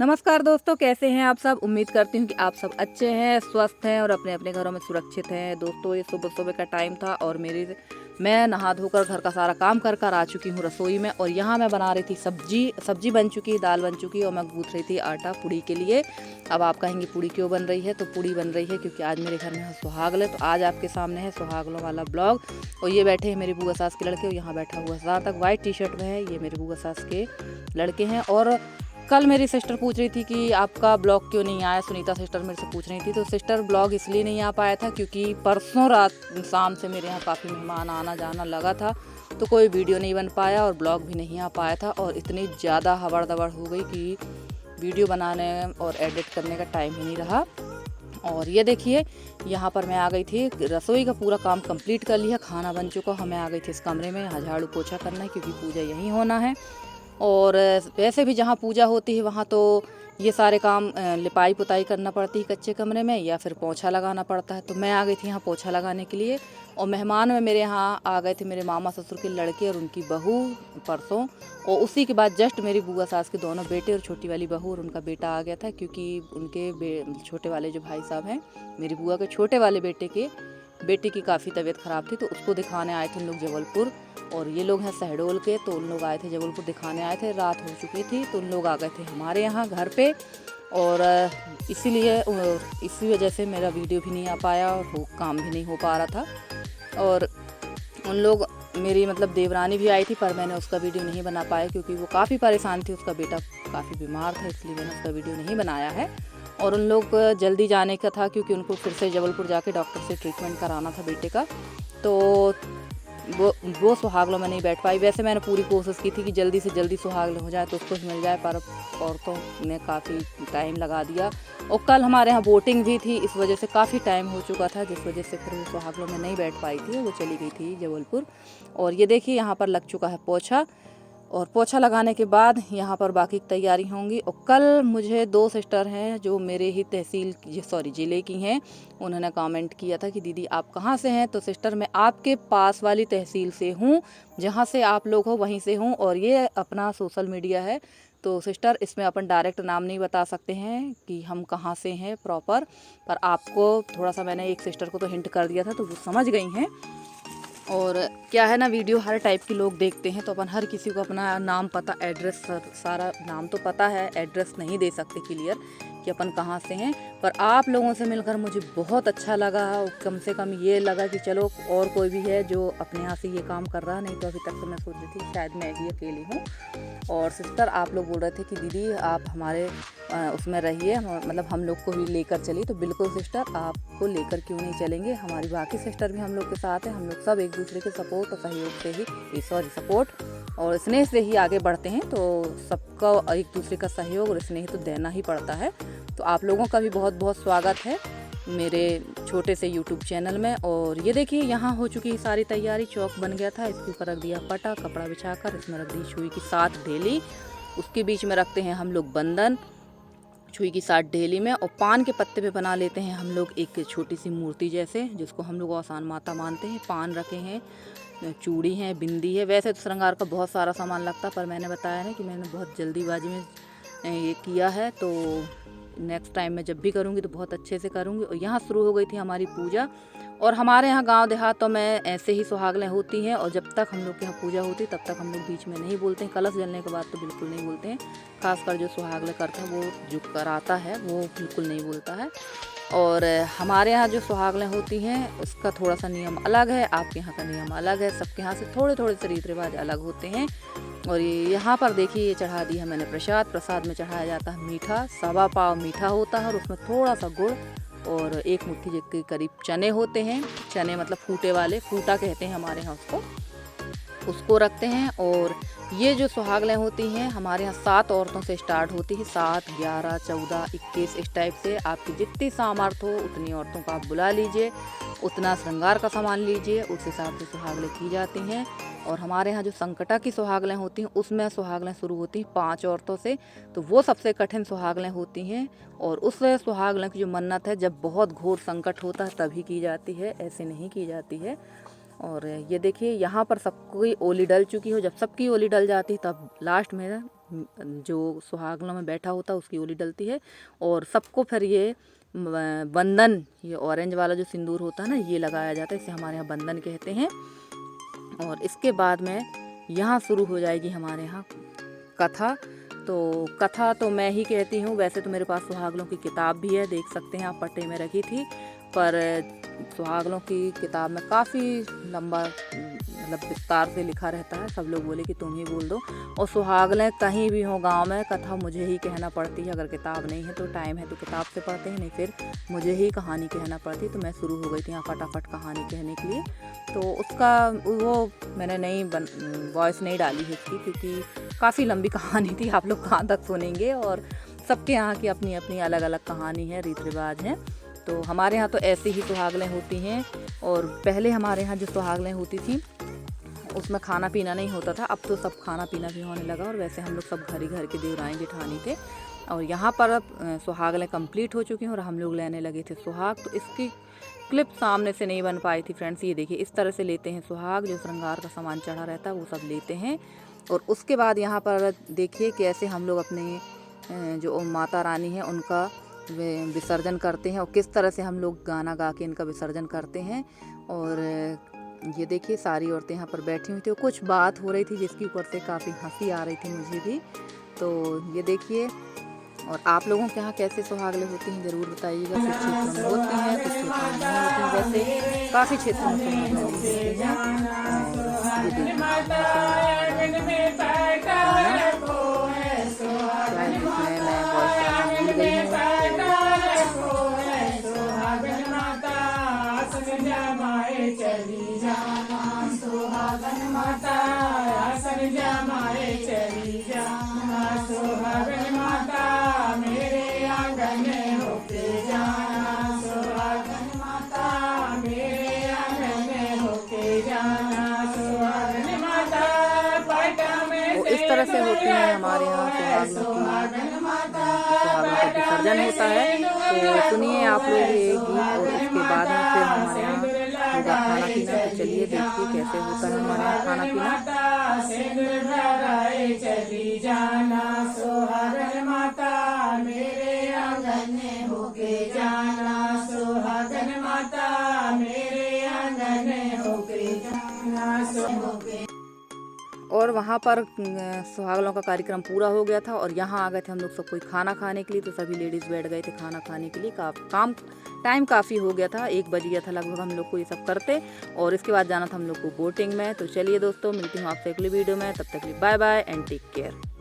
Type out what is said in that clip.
नमस्कार दोस्तों, कैसे हैं आप सब। उम्मीद करती हूँ कि आप सब अच्छे हैं, स्वस्थ हैं और अपने अपने घरों में सुरक्षित हैं। दोस्तों, ये सुबह सुबह का टाइम था और मैं नहा धोकर घर का सारा काम कर आ चुकी हूँ रसोई में। और यहाँ मैं बना रही थी सब्जी बन चुकी, दाल बन चुकी और मैं गूँथ रही थी आटा पूड़ी के लिए। अब आप कहेंगे पूड़ी क्यों बन रही है, तो पूड़ी बन रही है क्योंकि आज मेरे घर में है सुहागले। तो आज आपके सामने है सुहागलों वाला ब्लॉग। और ये बैठे हैं मेरी बुआ सास के लड़के और यहाँ बैठा हुआ ज़्यादातर वाइट टी शर्ट में है, ये मेरी बुआ सास के लड़के हैं। और कल मेरी सिस्टर पूछ रही थी कि आपका ब्लॉग क्यों नहीं आया, सुनीता सिस्टर मेरे से पूछ रही थी। तो सिस्टर ब्लॉग इसलिए नहीं आ पाया था क्योंकि परसों रात शाम से मेरे यहाँ काफ़ी मेहमान आना जाना लगा था, तो कोई वीडियो नहीं बन पाया और ब्लॉग भी नहीं आ पाया था। और इतनी ज़्यादा हवड़ दबड़ हो गई कि वीडियो बनाने और एडिट करने का टाइम ही नहीं रहा। और ये देखिए, यहाँ पर मैं आ गई थी, रसोई का पूरा काम कंप्लीट कर लिया, खाना बन चुका। हमें आ गई थी इस कमरे में, यहाँ झाड़ू पोछा करना है क्योंकि पूजा यहीं होना है। और वैसे भी जहाँ पूजा होती है वहाँ तो ये सारे काम लिपाई पुताई करना पड़ती है कच्चे कमरे में, या फिर पोछा लगाना पड़ता है। तो मैं आ गई थी यहाँ पोछा लगाने के लिए। और मेहमान में मेरे यहाँ आ गए थे मेरे मामा ससुर के लड़के और उनकी बहू परसों। और उसी के बाद जस्ट मेरी बुआ सास के दोनों बेटे और छोटी वाली बहू और उनका बेटा आ गया था, क्योंकि उनके छोटे वाले जो भाई साहब हैं, मेरी बुआ के छोटे वाले बेटे की काफ़ी तबीयत ख़राब थी, तो उसको दिखाने आए थे उन लोग जबलपुर। और ये लोग हैं शहडोल के, तो उन लोग आए थे जबलपुर दिखाने आए थे। रात हो चुकी थी तो उन लोग आ गए थे हमारे यहाँ घर पे। और इसीलिए इसी वजह से मेरा वीडियो भी नहीं आ पाया और वो काम भी नहीं हो पा रहा था। और उन लोग मेरी मतलब देवरानी भी आई थी, पर मैंने उसका वीडियो नहीं बना पाया क्योंकि वो काफ़ी परेशान थी, उसका बेटा काफ़ी बीमार था, इसलिए मैंने उसका वीडियो नहीं बनाया है। और उन लोग जल्दी जाने का था क्योंकि उनको फिर से जबलपुर जाके डॉक्टर से ट्रीटमेंट कराना था बेटे का। तो वो सुहागलों में नहीं बैठ पाई। वैसे मैंने पूरी कोशिश की थी कि जल्दी से जल्दी सुहागल हो जाए तो उसको मिल जाए, पर औरतों ने काफ़ी टाइम लगा दिया। और कल हमारे यहाँ वोटिंग भी थी, इस वजह से काफ़ी टाइम हो चुका था, जिस वजह से फिर वो सुहागलों में नहीं बैठ पाई थी, वो चली गई थी जबलपुर। और ये देखिए, यहाँ पर लग चुका है पोछा। और पोछा लगाने के बाद यहाँ पर बाकी की तैयारी होंगी। और कल मुझे 2 सिस्टर हैं जो मेरे ही ज़िले की हैं, उन्होंने कमेंट किया था कि दीदी आप कहाँ से हैं। तो सिस्टर, मैं आपके पास वाली तहसील से हूँ, जहाँ से आप लोग हो वहीं से हूँ। और ये अपना सोशल मीडिया है, तो सिस्टर इसमें अपन डायरेक्ट नाम नहीं बता सकते हैं कि हम कहाँ से हैं प्रॉपर। पर आपको थोड़ा सा मैंने एक सिस्टर को तो हिंट कर दिया था, तो वो समझ गई हैं। और क्या है ना, वीडियो हर टाइप के लोग देखते हैं, तो अपन हर किसी को अपना नाम पता, एड्रेस, सारा नाम तो पता है, एड्रेस नहीं दे सकते क्लियर कि अपन कहाँ से हैं। पर आप लोगों से मिलकर मुझे बहुत अच्छा लगा। कम से कम ये लगा कि चलो और कोई भी है जो अपने यहाँ से ये काम कर रहा है, नहीं तो अभी तक तो मैं सोच रही थी शायद मैं ही अकेली हूँ। और सिस्टर, आप लोग बोल रहे थे कि दीदी आप हमारे उसमें रहिए, मतलब हम लोग को भी लेकर चलिए। तो बिल्कुल सिस्टर, आपको लेकर क्यों नहीं चलेंगे, हमारी बाकी सिस्टर भी हम लोग के साथ हैं। हम लोग सब एक दूसरे के सपोर्ट और सहयोग से ही सपोर्ट और स्नेह से ही आगे बढ़ते हैं। तो सबका एक दूसरे का सहयोग और स्नेह तो देना ही पड़ता है। तो आप लोगों का भी बहुत बहुत स्वागत है मेरे छोटे से YouTube चैनल में। और ये देखिए, यहाँ हो चुकी सारी तैयारी, चौक बन गया था, इसके ऊपर रख दिया पटा, कपड़ा बिछाकर इसमें रख दी छुई की 7 ढेली। उसके बीच में रखते हैं हम लोग बंधन, छुई की 7 ढेली में। और पान के पत्ते पे बना लेते हैं हम लोग एक छोटी सी मूर्ति जैसे, जिसको हम लोग आसान माता मानते हैं। पान रखे हैं, चूड़ी है, बिंदी है। वैसे तो श्रृंगार का बहुत सारा सामान लगता, पर मैंने बताया ना कि मैंने बहुत जल्दीबाजी में ये किया है, तो नेक्स्ट टाइम मैं जब भी करूँगी तो बहुत अच्छे से करूँगी। और यहाँ शुरू हो गई थी हमारी पूजा। और हमारे यहाँ गांव देहातों में ऐसे ही सुहागलें होती हैं, और जब तक हम लोग के यहाँ पूजा होती तब तक हम लोग बीच में नहीं बोलते हैं। कलश जलने के बाद तो बिल्कुल नहीं बोलते हैं। खासकर जो सुहागलें करता है, वो जो कराता है वो बिल्कुल नहीं बोलता है। और हमारे यहाँ जो सुहागलें होती हैं उसका थोड़ा सा नियम अलग है, आपके यहाँ का नियम अलग है, सबके यहाँ से थोड़े थोड़े से रीति रिवाज अलग होते हैं। और यहाँ पर देखिए, ये चढ़ा दी है मैंने प्रसाद में चढ़ाया जाता है मीठा, 1.25 पाव मीठा होता है और उसमें थोड़ा सा गुड़ और 1 मुट्ठी के करीब चने होते हैं। चने मतलब फूटे वाले, फूटा कहते हैं हमारे यहाँ उसको रखते हैं। और ये जो सुहागलें होती हैं हमारे यहाँ 7 औरतों से स्टार्ट होती है, 7, 11, 14, 21 इस टाइप से। आपकी जितनी सामर्थ्य हो उतनी औरतों का आप बुला लीजिए, उतना श्रृंगार का सामान लीजिए, उस हिसाब से सुहागलें की जाती हैं। और हमारे यहाँ जो संकटा की सुहागलें होती हैं उसमें सुहागलें शुरू होती हैं 5 औरतों से, तो वो सबसे कठिन सुहागलें होती हैं। और उस सुहागलें की जो मन्नत है, जब बहुत घोर संकट होता है तभी की जाती है, ऐसे नहीं की जाती है। और ये देखिए यहाँ पर सबकी ओली डल चुकी हो। जब सबकी ओली डल जाती तब लास्ट में जो सुहागनों में बैठा होता उसकी ओली डलती है और सबको फिर ये बंधन, ये ऑरेंज वाला जो सिंदूर होता है ना, ये लगाया जाता है। इसे हमारे यहाँ बंधन कहते हैं। और इसके बाद में यहाँ शुरू हो जाएगी हमारे यहाँ कथा। तो कथा तो मैं ही कहती हूँ, वैसे तो मेरे पास सुहागनों की किताब भी है, देख सकते हैं आप, पट्टे में रखी थी। पर सुहागनों की किताब में काफ़ी लंबा मतलब विस्तार से लिखा रहता है। सब लोग बोले कि तुम ही बोल दो। और सुहागनें कहीं भी हो गांव में, कथा मुझे ही कहना पड़ती है। अगर किताब नहीं है तो टाइम है तो किताब से पढ़ते हैं, नहीं फिर मुझे ही कहानी कहना पड़ती। तो मैं शुरू हो गई थी यहाँ फटाफट कहानी कहने के लिए। तो उसका वो मैंने नई वॉइस नहीं डाली है इसकी, क्योंकि काफ़ी लंबी कहानी थी, आप लोग कहाँ तक सुनेंगे। और सबके यहाँ की अपनी अपनी अलग अलग कहानी है, रीति रिवाज हैं। तो हमारे यहाँ तो ऐसी ही सुहागनें होती हैं। और पहले हमारे यहाँ जो सुहागनें होती थी उसमें खाना पीना नहीं होता था। अब तो सब खाना पीना भी होने लगा। और वैसे हम लोग सब घर ही घर के देवराएं जेठानी थे। और यहाँ पर अब सुहागनें कंप्लीट हो चुकी हैं और हम लोग लेने लगे थे सुहाग। तो इसकी क्लिप सामने से नहीं बन पाई थी फ्रेंड्स। ये देखिए इस तरह से लेते हैं सुहाग, जो श्रृंगार का सामान चढ़ा रहता है वो सब लेते हैं। और उसके बाद यहाँ पर देखिए कैसे हम लोग अपने जो माता रानी है उनका विसर्जन करते हैं और किस तरह से हम लोग गाना गा के इनका विसर्जन करते हैं। और ये देखिए सारी औरतें यहाँ पर बैठी हुई थी। कुछ बात हो रही थी जिसकी ऊपर से काफ़ी हंसी आ रही थी मुझे भी। तो ये देखिए, और आप लोगों के यहाँ कैसे सुहागनें होती हैं ज़रूर बताइएगा। कुछ क्षेत्रों में होती हैं, कुछ क्षेत्रों में नहीं होती हैं। वैसे काफ़ी क्षेत्रों में सुहागनें होती हैं। और ये देखिए मैं वॉइस करना भूल गई हूँ। चली जाना सुहागन माता, आसन जमाए चली जाना सुहागन माता, मेरे आंगन में होके जाना सुहागन माता, मेरे आंगन में होके जाना सुहागन माता, पटा में इस तरह से होती है हमारे यहाँ सुहागनों का विसर्जन होता है। तो सुनिए आप लोग ये गीत और उसके बाद में फिर हमारे यहाँ होगा खाना पीना। तो चलिए देखिए कैसे होता है हमारे यहाँ खाना पीना। चली जाना सुहागन माता, मेरे आंगन में होके जाना सुहागन माता, मेरे आंगन में होके जाना। और वहाँ पर सुहागनों का कार्यक्रम पूरा हो गया था और यहाँ आ गए थे हम लोग सब कोई खाना खाने के लिए। तो सभी लेडीज़ बैठ गए थे खाना खाने के लिए। टाइम काफ़ी हो गया था, 1 बज गया था लगभग हम लोग को ये सब करते। और इसके बाद जाना था हम लोग को बोटिंग में। तो चलिए दोस्तों, मिलती हूँ आपसे अगली वीडियो में। तब तक के लिए bye bye and take care.